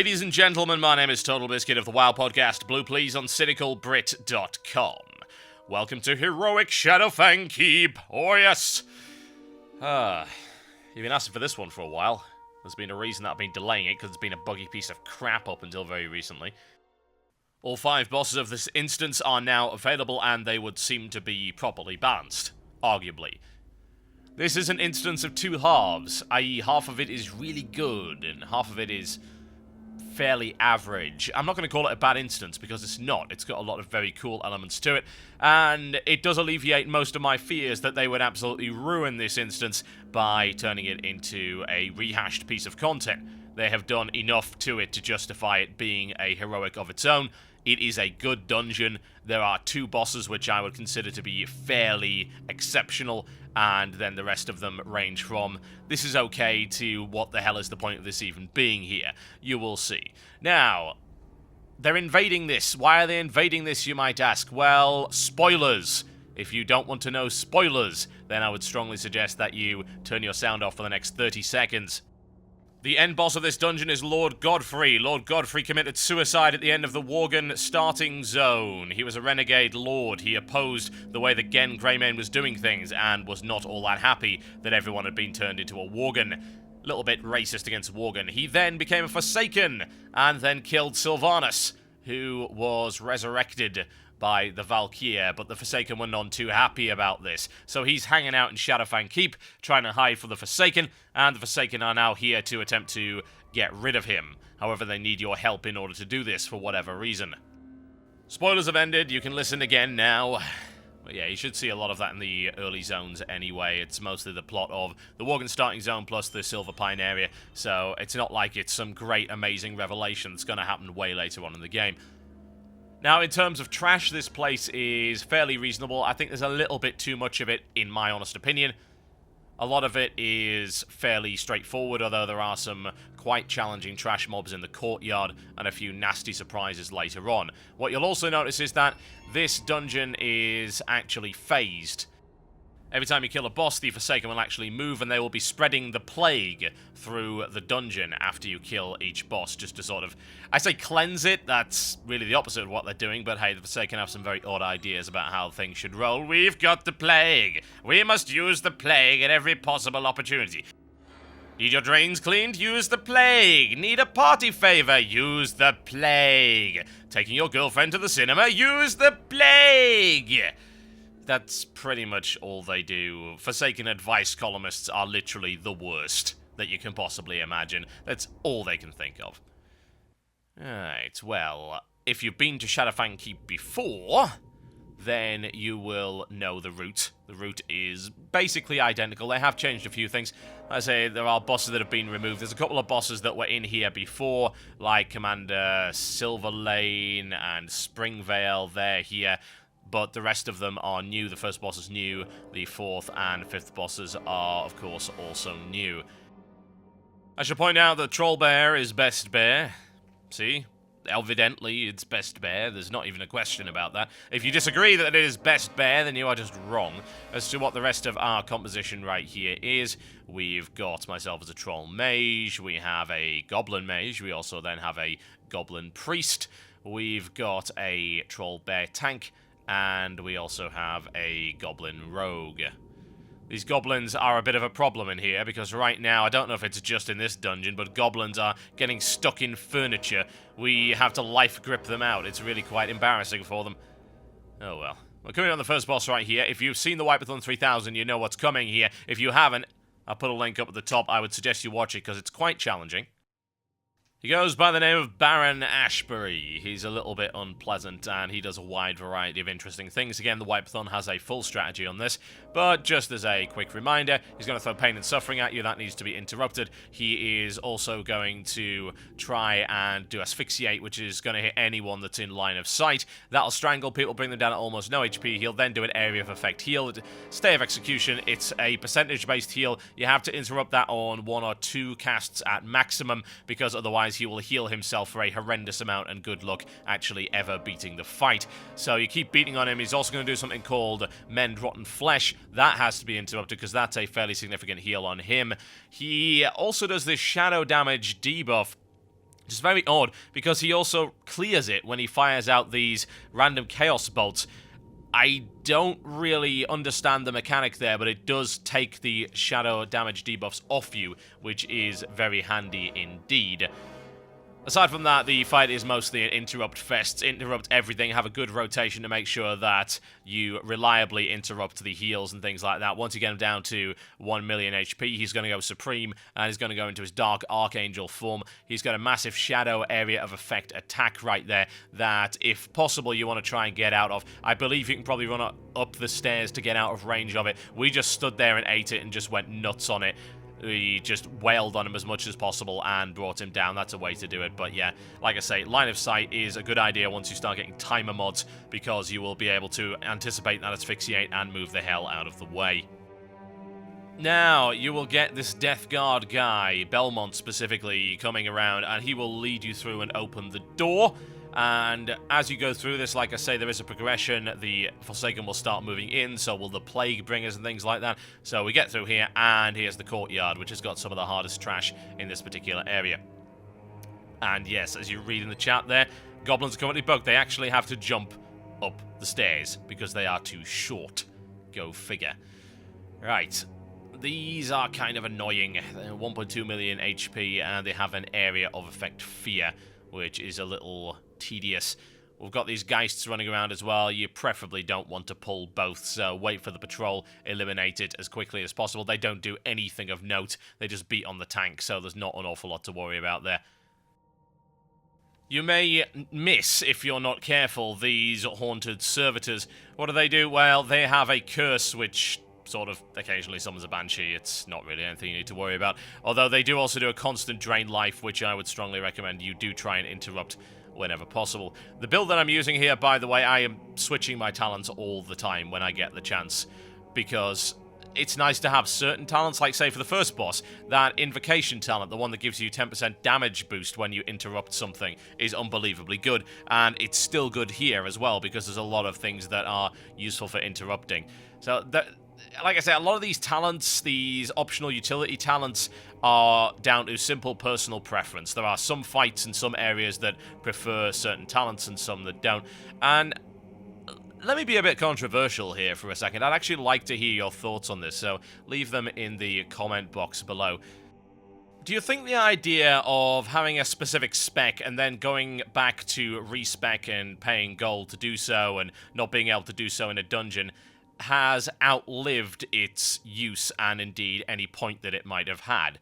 Ladies and gentlemen, my name is TotalBiscuit of the WoW podcast, Blue Please on CynicalBrit.com. Welcome to Heroic Shadowfang Keep. Oh yes! You've been asking for this one for a while. There's been a reason that I've been delaying it, because it's been a buggy piece of crap up until very recently. All 5 bosses of this instance are now available, and they would seem to be properly balanced, arguably. This is an instance of 2 halves, i.e. half of it is really good, and half of it is fairly average. I'm not going to call it a bad instance, because it's not. It's got a lot of very cool elements to it, and it does alleviate most of my fears that they would absolutely ruin this instance by turning it into a rehashed piece of content. They have done enough to it to justify it being a heroic of its own. It is a good dungeon. There are 2 bosses which I would consider to be fairly exceptional, and then the rest of them range from this is okay to what the hell is the point of this even being here. You will see. Now, they're invading this. Why are they invading this, you might ask? Well, spoilers. If you don't want to know spoilers, then I would strongly suggest that you turn your sound off for the next 30 seconds. The end boss of this dungeon is Lord Godfrey. Lord Godfrey committed suicide at the end of the Worgen starting zone. He was a renegade lord. He opposed the way the Gen Greymane was doing things and was not all that happy that everyone had been turned into a Worgen. A little bit racist against Worgen. He then became a Forsaken and then killed Sylvanas, who was resurrected by the Valkyr, but the Forsaken were none too happy about this. So he's hanging out in Shadowfang Keep, trying to hide from the Forsaken, and the Forsaken are now here to attempt to get rid of him. However, they need your help in order to do this, for whatever reason. Spoilers have ended, you can listen again now. But yeah, you should see a lot of that in the early zones anyway. It's mostly the plot of the Worgen starting zone plus the Silver Pine area, so it's not like it's some great, amazing revelation that's going to happen way later on in the game. Now, in terms of trash, this place is fairly reasonable. I think there's a little bit too much of it, in my honest opinion. A lot of it is fairly straightforward, although there are some quite challenging trash mobs in the Courtyard and a few nasty surprises later on. What you'll also notice is that this dungeon is actually phased. Every time you kill a boss, the Forsaken will actually move, and they will be spreading the plague through the dungeon after you kill each boss, just to sort of, I say cleanse it, that's really the opposite of what they're doing, but hey, the Forsaken have some very odd ideas about how things should roll. We've got the plague! We must use the plague at every possible opportunity. Need your drains cleaned? Use the plague! Need a party favor? Use the plague! Taking your girlfriend to the cinema? Use the plague! That's pretty much all they do. Forsaken advice columnists are literally the worst that you can possibly imagine. That's all they can think of. Alright, well, if you've been to Shadowfang Keep before, then you will know the route. The route is basically identical. They have changed a few things. I say there are bosses that have been removed. There's a couple of bosses that were in here before, like Commander Silverlane and Springvale. They're here. But the rest of them are new. The first boss is new. The 4th and 5th bosses are, of course, also new. I should point out that Troll Bear is best bear. See? Evidently, it's best bear. There's not even a question about that. If you disagree that it is best bear, then you are just wrong. As to what the rest of our composition right here is, we've got myself as a Troll Mage. We have a Goblin Mage. We also then have a Goblin Priest. We've got a Troll Bear Tank. And we also have a Goblin Rogue. These goblins are a bit of a problem in here, because right now, I don't know if it's just in this dungeon, but goblins are getting stuck in furniture. We have to life grip them out. It's really quite embarrassing for them. Oh well. We're coming on the first boss right here. If you've seen the Wipeathon 3000, you know what's coming here. If you haven't, I'll put a link up at the top. I would suggest you watch it, because it's quite challenging. He goes by the name of Baron Ashbury. He's a little bit unpleasant, and he does a wide variety of interesting things. Again, the Wipeathon has a full strategy on this, but just as a quick reminder, he's going to throw pain and suffering at you. That needs to be interrupted. He is also going to try and do asphyxiate, which is going to hit anyone that's in line of sight. That'll strangle people, bring them down at almost no HP. He'll then do an area of effect heal. Stay of execution, it's a percentage-based heal. You have to interrupt that on 1 or 2 casts at maximum, because otherwise he will heal himself for a horrendous amount, and good luck actually ever beating the fight. So you keep beating on him. He's also going to do something called Mend Rotten Flesh. That has to be interrupted, because that's a fairly significant heal on him. He also does this shadow damage debuff. It's very odd, because he also clears it when he fires out these random chaos bolts. I don't really understand the mechanic there, but it does take the shadow damage debuffs off you, which is very handy indeed. Aside from that, the fight is mostly an interrupt fest. Interrupt everything, have a good rotation to make sure that you reliably interrupt the heals and things like that. Once you get him down to 1 million HP, he's going to go Supreme, and he's going to go into his Dark Archangel form. He's got a massive Shadow Area of Effect attack right there that, if possible, you want to try and get out of. I believe you can probably run up the stairs to get out of range of it. We just stood there and ate it and just went nuts on it. We just wailed on him as much as possible and brought him down. That's a way to do it. But yeah, like I say, line of sight is a good idea once you start getting timer mods, because you will be able to anticipate that asphyxiate and move the hell out of the way. Now, you will get this Death Guard guy, Belmont specifically, coming around, and he will lead you through and open the door. And as you go through this, like I say, there is a progression. The Forsaken will start moving in, so will the Plague Bringers and things like that. So we get through here, and here's the Courtyard, which has got some of the hardest trash in this particular area. And yes, as you read in the chat there, Goblins are currently bugged. They actually have to jump up the stairs because they are too short. Go figure. Right. These are kind of annoying. They're 1.2 million HP, and they have an area of effect fear, which is a little tedious. We've got these Geists running around as well. You preferably don't want to pull both, so wait for the patrol, eliminate it as quickly as possible. They don't do anything of note. They just beat on the tank, so there's not an awful lot to worry about there. You may miss, if you're not careful, these Haunted Servitors. What do? Well, they have a curse which sort of occasionally summons a Banshee. It's not really anything you need to worry about. Although they do also do a constant drain life, which I would strongly recommend you do try and interrupt whenever possible. The build that I'm using here, by the way, I am switching my talents all the time when I get the chance, because it's nice to have certain talents, like, say, for the first boss, that Invocation talent, the one that gives you 10% damage boost when you interrupt something, is unbelievably good, and it's still good here as well, because there's a lot of things that are useful for interrupting. So, like I say, a lot of these talents, these optional utility talents, are down to simple personal preference. There are some fights in some areas that prefer certain talents and some that don't. And let me be a bit controversial here for a second. I'd actually like to hear your thoughts on this, so leave them in the comment box below. Do you think the idea of having a specific spec and then going back to respec and paying gold to do so and not being able to do so in a dungeon has outlived its use and indeed any point that it might have had?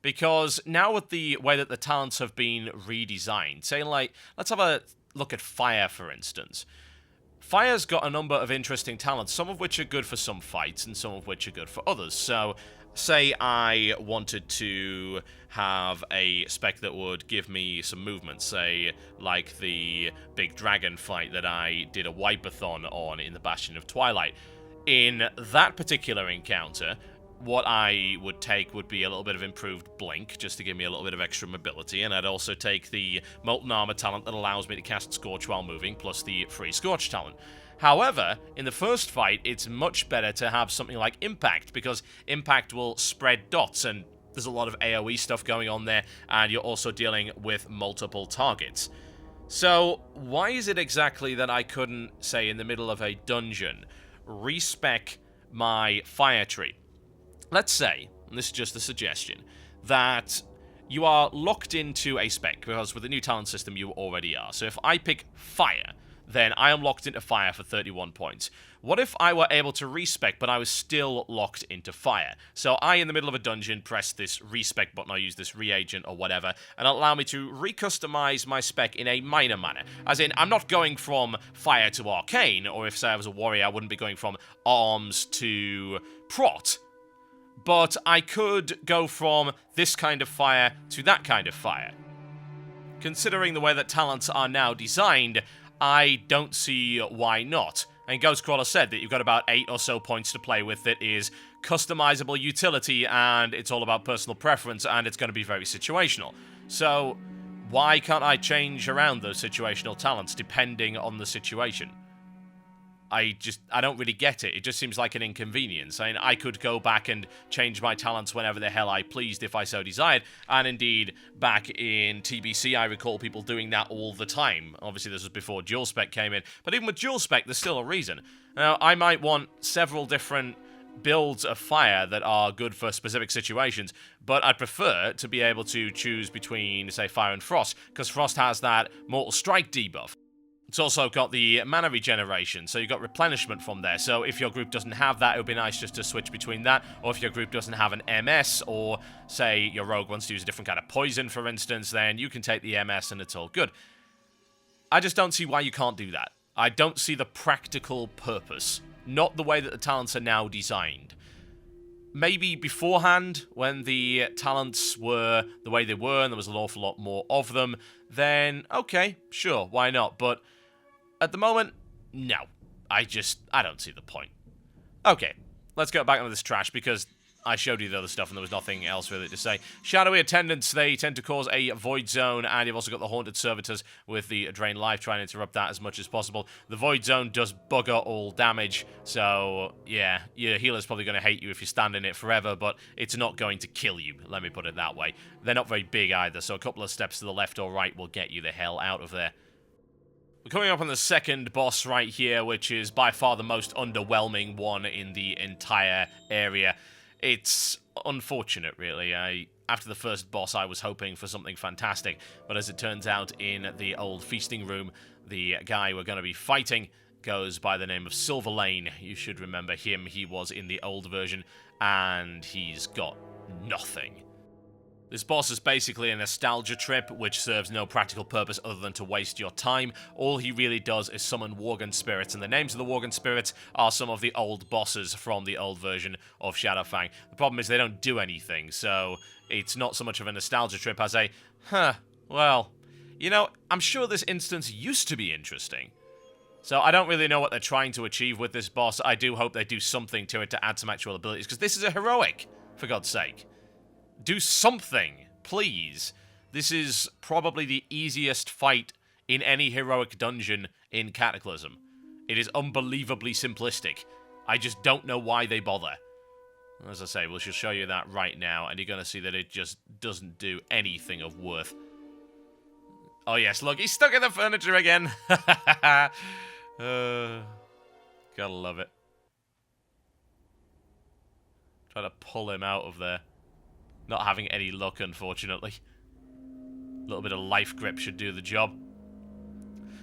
Because now with the way that the talents have been redesigned, say, like, let's have a look at Fire, for instance. Fire's got a number of interesting talents, some of which are good for some fights and some of which are good for others. So, say I wanted to have a spec that would give me some movement, say, like the big dragon fight that I did a wipe-a-thon on in the Bastion of Twilight. In that particular encounter, what I would take would be a little bit of improved blink, just to give me a little bit of extra mobility, and I'd also take the Molten Armor talent that allows me to cast Scorch while moving, plus the free Scorch talent. However, in the first fight, it's much better to have something like Impact, because Impact will spread dots, and there's a lot of AoE stuff going on there, and you're also dealing with multiple targets. So, why is it exactly that I couldn't, say, in the middle of a dungeon, respec my fire tree? Let's say, and this is just a suggestion, that you are locked into a spec, because with the new talent system you already are. So if I pick fire, then I am locked into fire for 31 points. What if I were able to respec, but I was still locked into fire? So I, in the middle of a dungeon, press this respec button, I use this reagent or whatever, and it'll allow me to recustomize my spec in a minor manner. As in, I'm not going from fire to arcane, or if, say, I was a warrior, I wouldn't be going from arms to prot. But I could go from this kind of fire to that kind of fire. Considering the way that talents are now designed, I don't see why not. And Ghostcrawler said that you've got about 8 or so points to play with that is customizable utility, and it's all about personal preference, and it's going to be very situational. So, why can't I change around those situational talents depending on the situation? I don't really get it. It just seems like an inconvenience. I mean, I could go back and change my talents whenever the hell I pleased if I so desired. And indeed, back in TBC, I recall people doing that all the time. Obviously, this was before dual spec came in. But even with dual spec, there's still a reason. Now, I might want several different builds of fire that are good for specific situations, but I'd prefer to be able to choose between, say, fire and frost, because frost has that mortal strike debuff. It's also got the mana regeneration, so you've got replenishment from there. So if your group doesn't have that, it would be nice just to switch between that. Or if your group doesn't have an MS, or say your rogue wants to use a different kind of poison, for instance, then you can take the MS and it's all good. I just don't see why you can't do that. I don't see the practical purpose. Not the way that the talents are now designed. Maybe beforehand, when the talents were the way they were and there was an awful lot more of them, then okay, sure, why not? But at the moment, no. I don't see the point. Okay, let's go back into this trash because I showed you the other stuff and there was nothing else really to say. Shadowy attendants, they tend to cause a void zone, and you've also got the haunted servitors with the drain life, trying to interrupt that as much as possible. The void zone does bugger all damage, so yeah, your healer's probably going to hate you if you stand in it forever, but it's not going to kill you, let me put it that way. They're not very big either, so a couple of steps to the left or right will get you the hell out of there. We're coming up on the second boss right here, which is by far the most underwhelming one in the entire area. It's unfortunate, really. After the first boss, I was hoping for something fantastic, but as it turns out, in the old feasting room, the guy we're going to be fighting goes by the name of Silverlane. You should remember him. He was in the old version, and he's got nothing. This boss is basically a nostalgia trip, which serves no practical purpose other than to waste your time. All he really does is summon Worgen spirits, and the names of the Worgen spirits are some of the old bosses from the old version of Shadowfang. The problem is they don't do anything, so it's not so much of a nostalgia trip as a, well, you know, I'm sure this instance used to be interesting. So I don't really know what they're trying to achieve with this boss. I do hope they do something to it to add some actual abilities, because this is a heroic, for God's sake. Do something, please. This is probably the easiest fight in any heroic dungeon in Cataclysm. It is unbelievably simplistic. I just don't know why they bother. As I say, we'll just show you that right now, and you're going to see that it just doesn't do anything of worth. Oh yes, look, he's stuck in the furniture again. Gotta love it. Try to pull him out of there. Not having any luck, unfortunately. A little bit of life grip should do the job.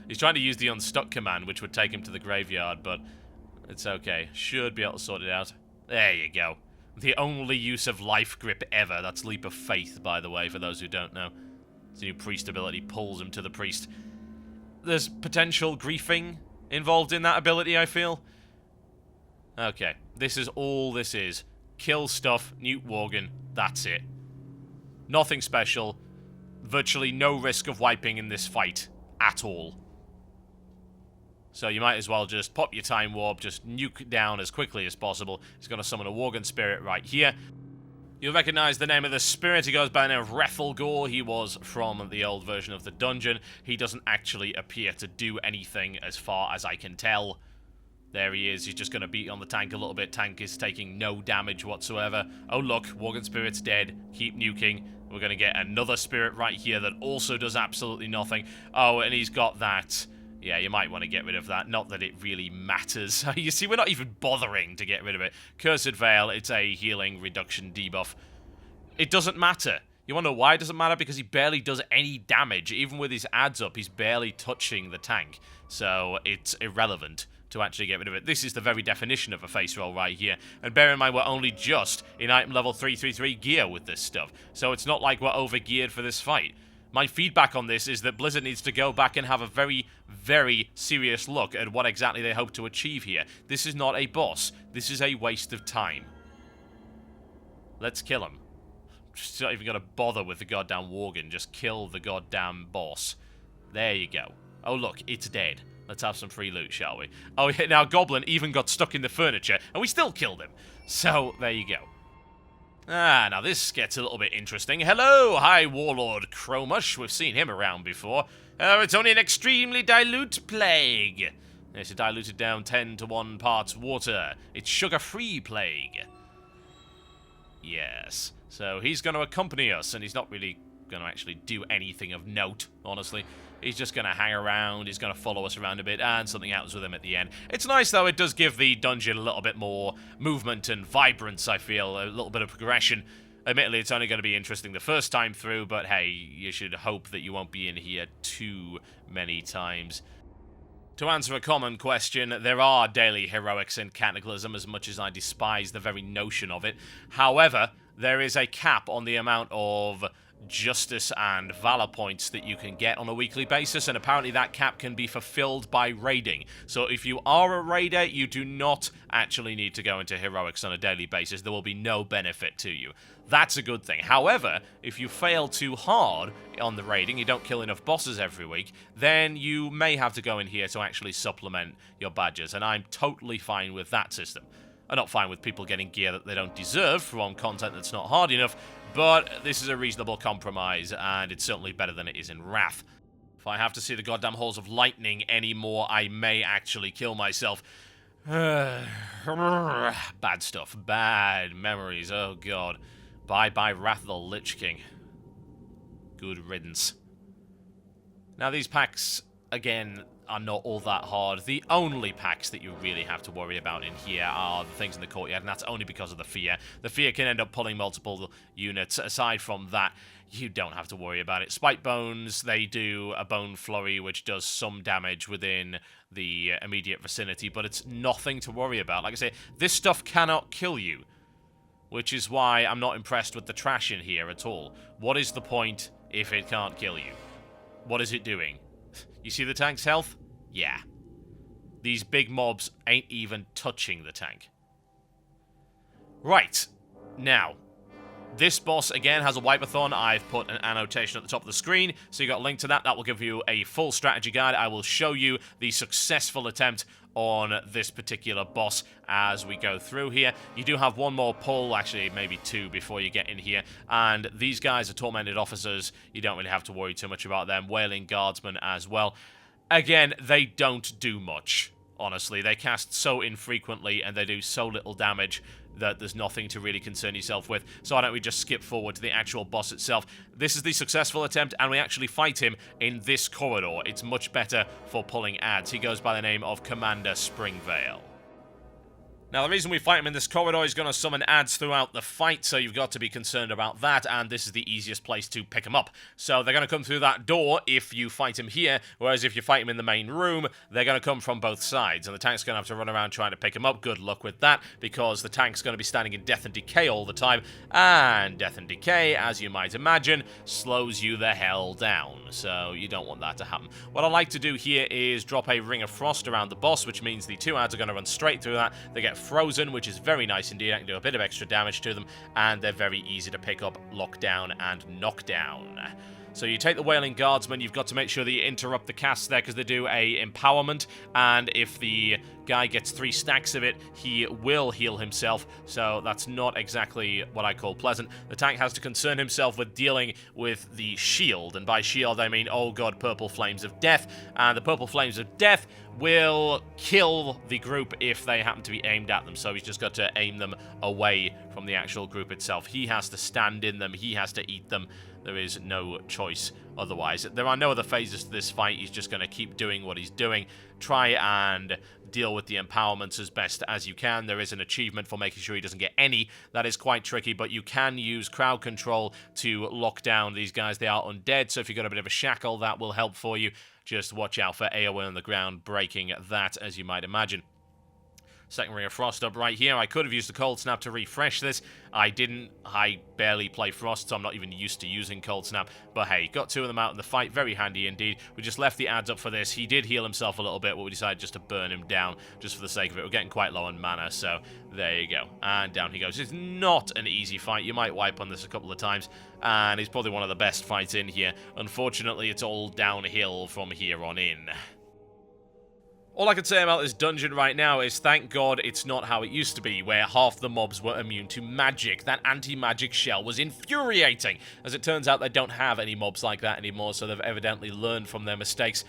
He's trying to use the unstuck command, which would take him to the graveyard, but it's okay. Should be able to sort it out. There you go. The only use of life grip ever. That's Leap of Faith, by the way, for those who don't know. It's a new priest ability, pulls him to the priest. There's potential griefing involved in that ability, I feel. Okay, this is all this is. Kill stuff, Newt Worgen, that's it. Nothing special. Virtually no risk of wiping in this fight. At all. So you might as well just pop your time warp, just nuke down as quickly as possible. He's going to summon a Worgen spirit right here. You'll recognize the name of the spirit. He goes by the name of Rethelgor. He was from the old version of the dungeon. He doesn't actually appear to do anything as far as I can tell. There he is. He's just going to beat on the tank a little bit. Tank is taking no damage whatsoever. Oh, look. Worgen Spirit's dead. Keep nuking. We're going to get another spirit right here that also does absolutely nothing. Oh, and he's got that. Yeah, you might want to get rid of that. Not that it really matters. You see, we're not even bothering to get rid of it. Cursed Veil, it's a healing reduction debuff. It doesn't matter. You want to know why it doesn't matter? Because he barely does any damage. Even with his adds up, he's barely touching the tank. So it's irrelevant to actually get rid of it. This is the very definition of a face roll right here. And bear in mind, we're only just in item level 333 gear with this stuff. So it's not like we're over-geared for this fight. My feedback on this is that Blizzard needs to go back and have a very, very serious look at what exactly they hope to achieve here. This is not a boss. This is a waste of time. Let's kill him. Just not even going to bother with the goddamn Worgen. Just kill the goddamn boss. There you go. Oh, look, it's dead. Let's have some free loot, shall we? Oh, yeah, now Goblin even got stuck in the furniture, and we still killed him. So, there you go. Ah, now this gets a little bit interesting. Hello, hi, Warlord Chromush. We've seen him around before. It's only an extremely dilute plague. It's a diluted down 10 to 1 parts water. It's sugar-free plague. Yes. So he's going to accompany us, and he's not really going to actually do anything of note, honestly. He's just going to hang around, he's going to follow us around a bit, and something happens with him at the end. It's nice, though, it does give the dungeon a little bit more movement and vibrance, I feel, a little bit of progression. Admittedly, it's only going to be interesting the first time through, but hey, you should hope that you won't be in here too many times. To answer a common question, there are daily heroics in Cataclysm, as much as I despise the very notion of it. However, there is a cap on the amount of justice and valor points that you can get on a weekly basis, and apparently that cap can be fulfilled by raiding. So if you are a raider, you do not actually need to go into heroics on a daily basis. There will be no benefit to you. That's a good thing. However, if you fail too hard on the raiding, you don't kill enough bosses every week, then you may have to go in here to actually supplement your badges, and I'm totally fine with that system. I'm not fine with people getting gear that they don't deserve from content that's not hard enough, but this is a reasonable compromise, and it's certainly better than it is in Wrath. If I have to see the goddamn halls of lightning anymore, I may actually kill myself. Bad stuff. Bad memories. Oh, God. Bye-bye, Wrath of the Lich King. Good riddance. Now, these packs, again, are not all that hard. The only packs that you really have to worry about in here are the things in the Courtyard, and that's only because of the fear. The fear can end up pulling multiple units. Aside from that, you don't have to worry about it. Spike Bones, they do a Bone Flurry, which does some damage within the immediate vicinity, but it's nothing to worry about. Like I say, this stuff cannot kill you, which is why I'm not impressed with the trash in here at all. What is the point if it can't kill you? What is it doing? You see the tank's health? Yeah. These big mobs ain't even touching the tank. Right. Now, this boss, again, has a wipe-a-thon. I've put an annotation at the top of the screen, so you got a link to that. That will give you a full strategy guide. I will show you the successful attempt on this particular boss as we go through here. You do have one more pull, actually maybe two before you get in here, and these guys are Tormented Officers. You don't really have to worry too much about them. Wailing Guardsmen as well. Again, they don't do much, honestly. They cast so infrequently and they do so little damage that there's nothing to really concern yourself with. So why don't we just skip forward to the actual boss itself. This is the successful attempt, and we actually fight him in this corridor. It's much better for pulling adds. He goes by the name of Commander Springvale. Now, the reason we fight him in this corridor is going to summon adds throughout the fight, so you've got to be concerned about that, and this is the easiest place to pick him up. So they're going to come through that door if you fight him here, whereas if you fight him in the main room, they're going to come from both sides, and the tank's going to have to run around trying to pick him up. Good luck with that, because the tank's going to be standing in Death and Decay all the time, and Death and Decay, as you might imagine, slows you the hell down, so you don't want that to happen. What I like to do here is drop a Ring of Frost around the boss, which means the two adds are going to run straight through that. They get frozen, which is very nice indeed. I can do a bit of extra damage to them, and they're very easy to pick up, lock down, and knock down. So you take the Wailing Guardsman, you've got to make sure that you interrupt the casts there, because they do a empowerment, and if the guy gets 3 stacks of it, he will heal himself, so that's not exactly what I call pleasant. The tank has to concern himself with dealing with the shield, and by shield I mean, oh god, Purple Flames of Death, and the Purple Flames of Death will kill the group if they happen to be aimed at them, so he's just got to aim them away from the actual group itself. He has to stand in them, he has to eat them. There is no choice otherwise. There are no other phases to this fight. He's just going to keep doing what he's doing. Try and deal with the empowerments as best as you can. There is an achievement for making sure he doesn't get any. That is quite tricky, but you can use crowd control to lock down these guys. They are undead, so if you've got a bit of a shackle, that will help for you. Just watch out for AoE on the ground breaking that, as you might imagine. Second Ring of Frost up right here. I could have used the Cold Snap to refresh this. I didn't. I barely play Frost, so I'm not even used to using Cold Snap. But hey, got 2 of them out in the fight. Very handy indeed. We just left the adds up for this. He did heal himself a little bit, but we decided just to burn him down just for the sake of it. We're getting quite low on mana, so there you go. And down he goes. It's not an easy fight. You might wipe on this a couple of times, and it's probably one of the best fights in here. Unfortunately, it's all downhill from here on in. All I can say about this dungeon right now is thank God it's not how it used to be, where half the mobs were immune to magic. That anti-magic shell was infuriating. As it turns out, they don't have any mobs like that anymore, so they've evidently learned from their mistakes.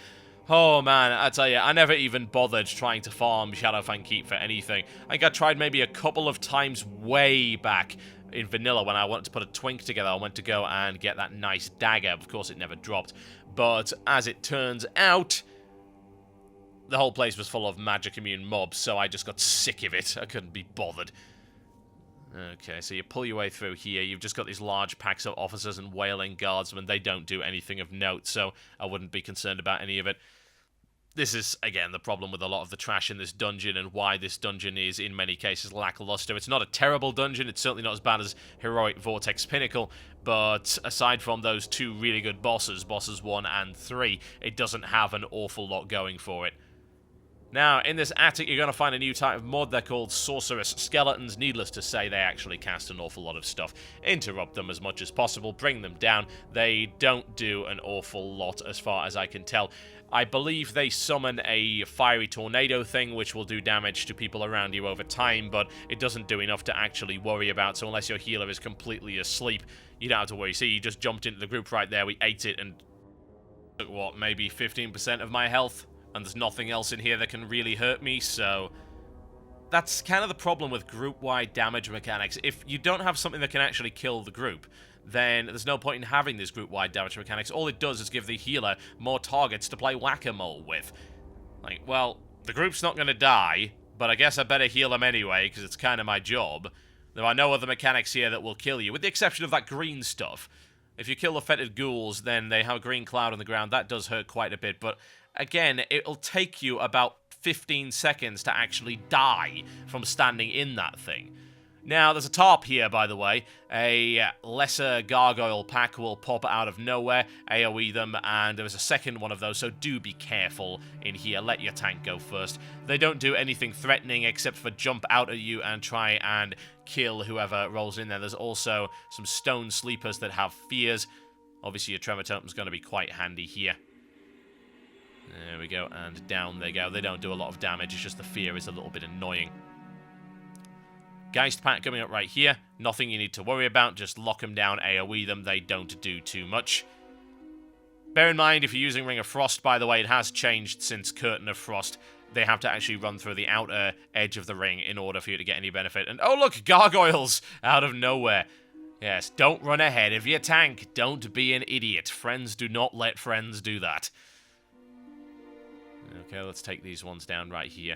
Oh man, I tell you, I never even bothered trying to farm Shadowfang Keep for anything. I think I tried maybe a couple of times way back in vanilla when I wanted to put a twink together. I went to go and get that nice dagger. Of course, it never dropped. But as it turns out, the whole place was full of magic immune mobs, so I just got sick of it. I couldn't be bothered. Okay, so you pull your way through here. You've just got these large packs of officers and wailing guardsmen. They don't do anything of note, so I wouldn't be concerned about any of it. This is, again, the problem with a lot of the trash in this dungeon and why this dungeon is, in many cases, lackluster. It's not a terrible dungeon. It's certainly not as bad as Heroic Vortex Pinnacle, but aside from those two really good bosses, bosses 1 and 3, it doesn't have an awful lot going for it. Now, in this attic, you're going to find a new type of mod. They're called Sorceress Skeletons. Needless to say, they actually cast an awful lot of stuff. Interrupt them as much as possible. Bring them down. They don't do an awful lot, as far as I can tell. I believe they summon a fiery tornado thing, which will do damage to people around you over time, but it doesn't do enough to actually worry about, so unless your healer is completely asleep, you don't have to worry. See, you just jumped into the group right there. We ate it and took, what, maybe 15% of my health? And there's nothing else in here that can really hurt me, so that's kind of the problem with group-wide damage mechanics. If you don't have something that can actually kill the group, then there's no point in having these group-wide damage mechanics. All it does is give the healer more targets to play whack-a-mole with. Like, well, the group's not going to die, but I guess I better heal them anyway, because it's kind of my job. There are no other mechanics here that will kill you, with the exception of that green stuff. If you kill the fetid ghouls, then they have a green cloud on the ground. That does hurt quite a bit, but again, it'll take you about 15 seconds to actually die from standing in that thing. Now, there's a tarp here, by the way. A lesser gargoyle pack will pop out of nowhere, AoE them, and there's a second one of those, so do be careful in here. Let your tank go first. They don't do anything threatening except for jump out at you and try and kill whoever rolls in there. There's also some stone sleepers that have fears. Obviously, your tremor totem's going to be quite handy here. There we go, and down they go. They don't do a lot of damage, it's just the fear is a little bit annoying. Geist pack coming up right here. Nothing you need to worry about, just lock them down, AoE them. They don't do too much. Bear in mind, if you're using Ring of Frost, by the way, it has changed since Curtain of Frost. They have to actually run through the outer edge of the ring in order for you to get any benefit. And oh look, gargoyles out of nowhere. Yes, don't run ahead of your tank. Don't be an idiot. Friends do not let friends do that. Okay, let's take these ones down right here.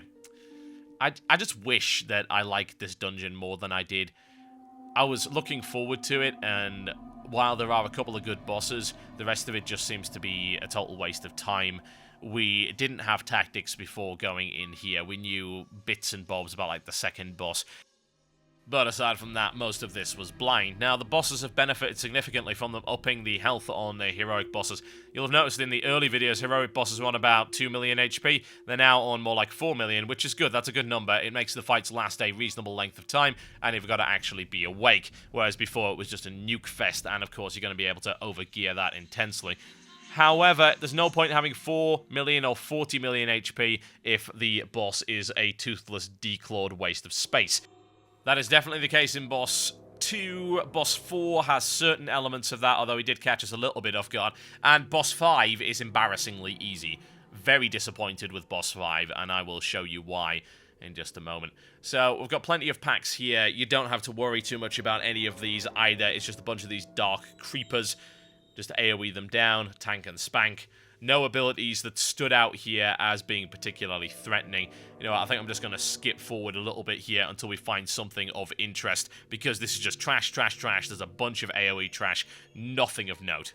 I just wish that I liked this dungeon more than I did. I was looking forward to it, and while there are a couple of good bosses, the rest of it just seems to be a total waste of time. We didn't have tactics before going in here. We knew bits and bobs about, like, the second boss. But aside from that, most of this was blind. Now, the bosses have benefited significantly from them upping the health on the heroic bosses. You'll have noticed in the early videos, heroic bosses were on about 2 million HP. They're now on more like 4 million, which is good. That's a good number. It makes the fights last a reasonable length of time, and you've got to actually be awake. Whereas before, it was just a nuke fest, and of course, you're going to be able to overgear that intensely. However, there's no point in having 4 million or 40 million HP if the boss is a toothless, declawed waste of space. That is definitely the case in Boss 2. Boss 4 has certain elements of that, although he did catch us a little bit off guard. And Boss 5 is embarrassingly easy. Very disappointed with Boss 5, and I will show you why in just a moment. So, we've got plenty of packs here. You don't have to worry too much about any of these either. It's just a bunch of these dark creepers. Just AoE them down, tank and spank. No abilities that stood out here as being particularly threatening. You know what, I think I'm just going to skip forward a little bit here until we find something of interest, because this is just trash, trash, trash. There's a bunch of AoE trash, nothing of note.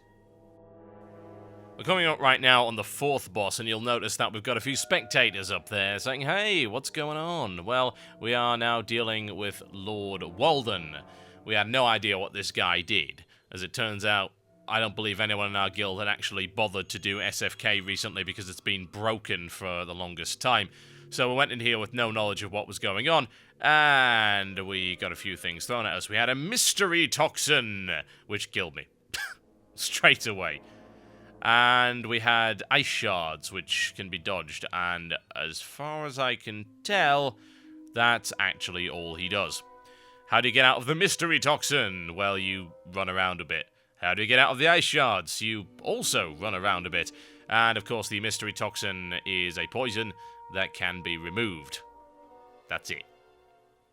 We're coming up right now on the 4th boss, and you'll notice that we've got a few spectators up there saying, hey, what's going on? Well, we are now dealing with Lord Walden. We had no idea what this guy did. As it turns out, I don't believe anyone in our guild had actually bothered to do SFK recently because it's been broken for the longest time. So we went in here with no knowledge of what was going on, and we got a few things thrown at us. We had a mystery toxin, which killed me. Straight away. And we had ice shards, which can be dodged, and as far as I can tell, that's actually all he does. How do you get out of the mystery toxin? Well, you run around a bit. How do you get out of the ice shards? You also run around a bit. And, of course, the mystery toxin is a poison that can be removed. That's it.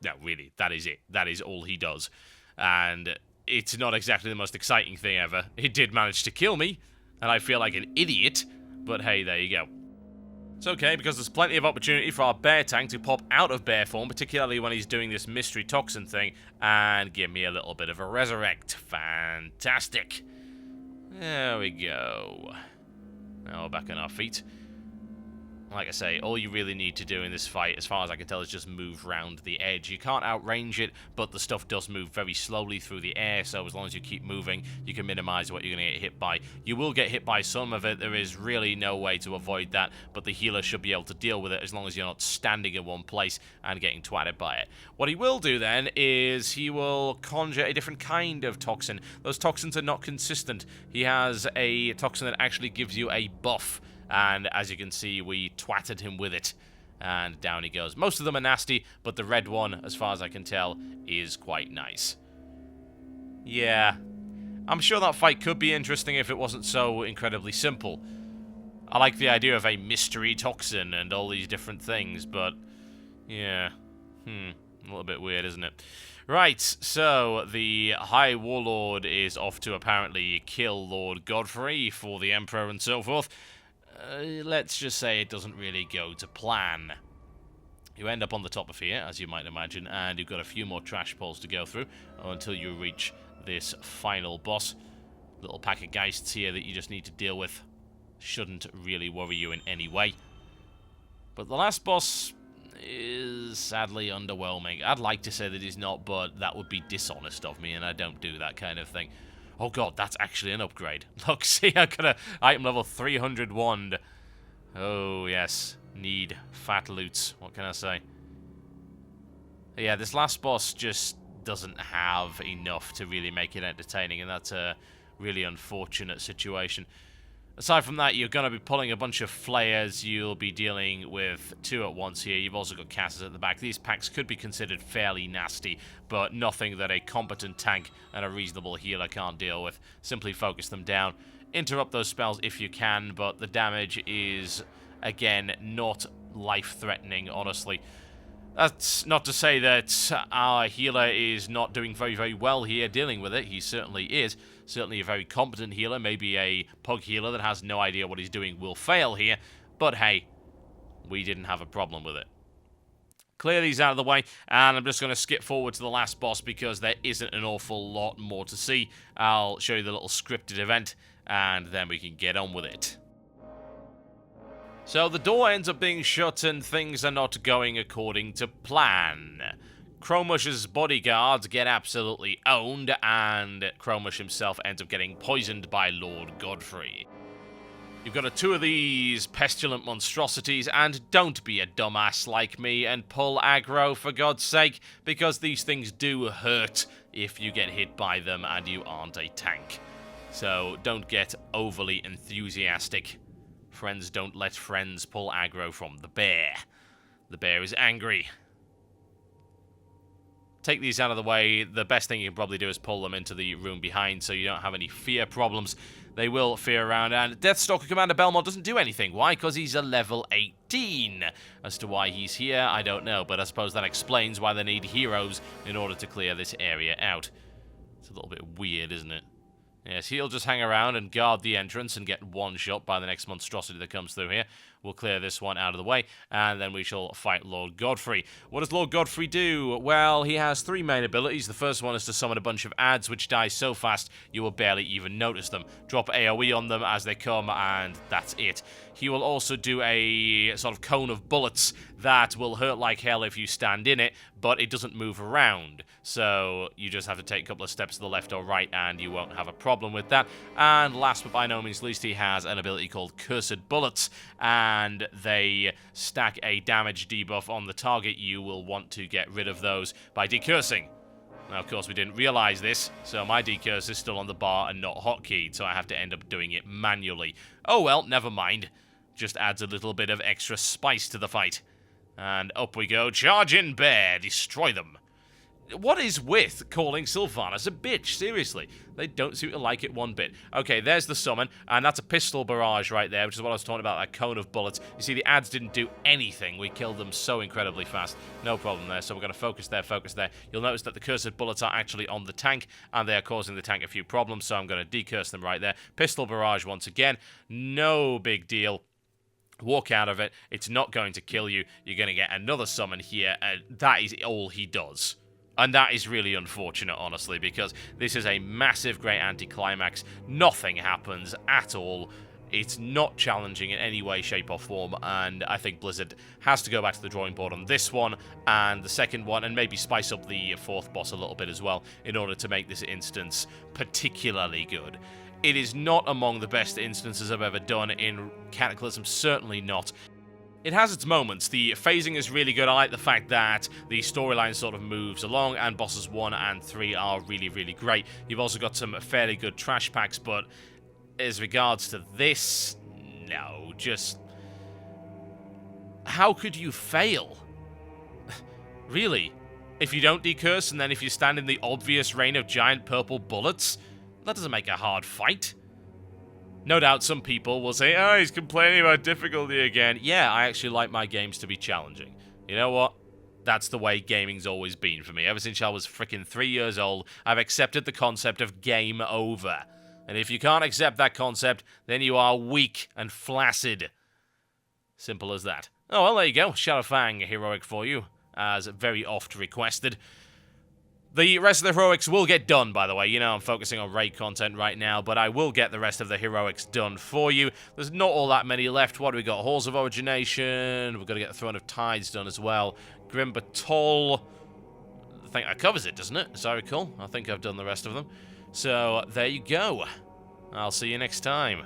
No, really, that is it. That is all he does. And it's not exactly the most exciting thing ever. It did manage to kill me, and I feel like an idiot, but hey, there you go. It's okay, because there's plenty of opportunity for our bear tank to pop out of bear form, particularly when he's doing this mystery toxin thing, and give me a little bit of a resurrect. Fantastic. There we go. Now we're back on our feet. Like I say, all you really need to do in this fight, as far as I can tell, is just move round the edge. You can't outrange it, but the stuff does move very slowly through the air, so as long as you keep moving, you can minimize what you're going to get hit by. You will get hit by some of it. There is really no way to avoid that, but the healer should be able to deal with it as long as you're not standing in one place and getting twatted by it. What he will do then is he will conjure a different kind of toxin. Those toxins are not consistent. He has a toxin that actually gives you a buff. And as you can see, we twatted him with it. And down he goes. Most of them are nasty, but the red one, as far as I can tell, is quite nice. Yeah. I'm sure that fight could be interesting if it wasn't so incredibly simple. I like the idea of a mystery toxin and all these different things, but... yeah. A little bit weird, isn't it? Right, so the High Warlord is off to apparently kill Lord Godfrey for the Emperor and so forth. Let's just say it doesn't really go to plan. You end up on the top of here, as you might imagine, and you've got a few more trash poles to go through until you reach this final boss. Little pack of geists here that you just need to deal with. Shouldn't really worry you in any way. But the last boss is sadly underwhelming. I'd like to say that he's not, but that would be dishonest of me, and I don't do that kind of thing. Oh god, that's actually an upgrade. Look, see, I got a item level 300 wand. Oh, yes. Need fat loots. What can I say? Yeah, this last boss just doesn't have enough to really make it entertaining, and that's a really unfortunate situation. Aside from that, you're going to be pulling a bunch of flayers. You'll be dealing with 2 at once here. You've also got casters at the back. These packs could be considered fairly nasty, but nothing that a competent tank and a reasonable healer can't deal with. Simply focus them down. Interrupt those spells if you can, but the damage is, again, not life-threatening, honestly. That's not to say that our healer is not doing very, very well here dealing with it. He certainly is. Certainly a very competent healer. Maybe a pug healer that has no idea what he's doing will fail here. But hey, we didn't have a problem with it. Clear these out of the way, and I'm just going to skip forward to the last boss because there isn't an awful lot more to see. I'll show you the little scripted event, and then we can get on with it. So the door ends up being shut and things are not going according to plan. Chromush's bodyguards get absolutely owned, and Chromush himself ends up getting poisoned by Lord Godfrey. You've got 2 of these pestilent monstrosities, and don't be a dumbass like me and pull aggro for God's sake, because these things do hurt if you get hit by them and you aren't a tank. So don't get overly enthusiastic. Friends don't let friends pull aggro from the bear. The bear is angry. Take these out of the way. The best thing you can probably do is pull them into the room behind so you don't have any fear problems. They will fear around, and Deathstalker Commander Belmont doesn't do anything. Why? Because he's a level 18. As to why he's here, I don't know, but I suppose that explains why they need heroes in order to clear this area out. It's a little bit weird, isn't it? Yes, he'll just hang around and guard the entrance and get one shot by the next monstrosity that comes through here. We'll clear this one out of the way, and then we shall fight Lord Godfrey. What does Lord Godfrey do? Well, he has 3 main abilities. The first one is to summon a bunch of adds, which die so fast you will barely even notice them. Drop AoE on them as they come, and that's it. He will also do a sort of cone of bullets that will hurt like hell if you stand in it, but it doesn't move around. So you just have to take a couple of steps to the left or right, and you won't have a problem with that. And last but by no means least, he has an ability called Cursed Bullets, and they stack a damage debuff on the target. You will want to get rid of those by decursing. Now, of course, we didn't realize this, so my decurse is still on the bar and not hotkeyed, so I have to end up doing it manually. Oh well, never mind. Just adds a little bit of extra spice to the fight. And up we go. Charge in, bear. Destroy them. What is with calling Sylvanas a bitch? Seriously. They don't seem to like it one bit. Okay, there's the summon, and that's a pistol barrage right there, which is what I was talking about, that cone of bullets. You see, the ads didn't do anything. We killed them so incredibly fast. No problem there, so we're going to focus there, focus there. You'll notice that the cursed bullets are actually on the tank, and they are causing the tank a few problems, so I'm going to decurse them right there. Pistol barrage once again. No big deal. Walk out of it. It's not going to kill you. You're going to get another summon here, and that is all he does. And that is really unfortunate, honestly, because this is a massive, great anticlimax. Nothing happens at all. It's not challenging in any way, shape, or form, and I think Blizzard has to go back to the drawing board on this one, and the second one, and maybe spice up the fourth boss a little bit as well, in order to make this instance particularly good. It is not among the best instances I've ever done in Cataclysm, certainly not. It has its moments. The phasing is really good. I like the fact that the storyline sort of moves along, and bosses 1 and 3 are really, really great. You've also got some fairly good trash packs, but as regards to this, no, just... How could you fail? Really? If you don't decurse, and then if you stand in the obvious rain of giant purple bullets? That doesn't make a hard fight. No doubt some people will say, oh, he's complaining about difficulty again. Yeah, I actually like my games to be challenging. You know what? That's the way gaming's always been for me. Ever since I was freaking 3 years old, I've accepted the concept of game over. And if you can't accept that concept, then you are weak and flaccid. Simple as that. Oh, well, there you go. Shadowfang Heroic for you, as very oft requested. The rest of the heroics will get done, by the way. You know, I'm focusing on raid content right now, but I will get the rest of the heroics done for you. There's not all that many left. What do we got? Halls of Origination. We've got to get the Throne of Tides done as well. Grim Batol. I think that covers it, doesn't it? As I recall. I think I've done the rest of them. So, there you go. I'll see you next time.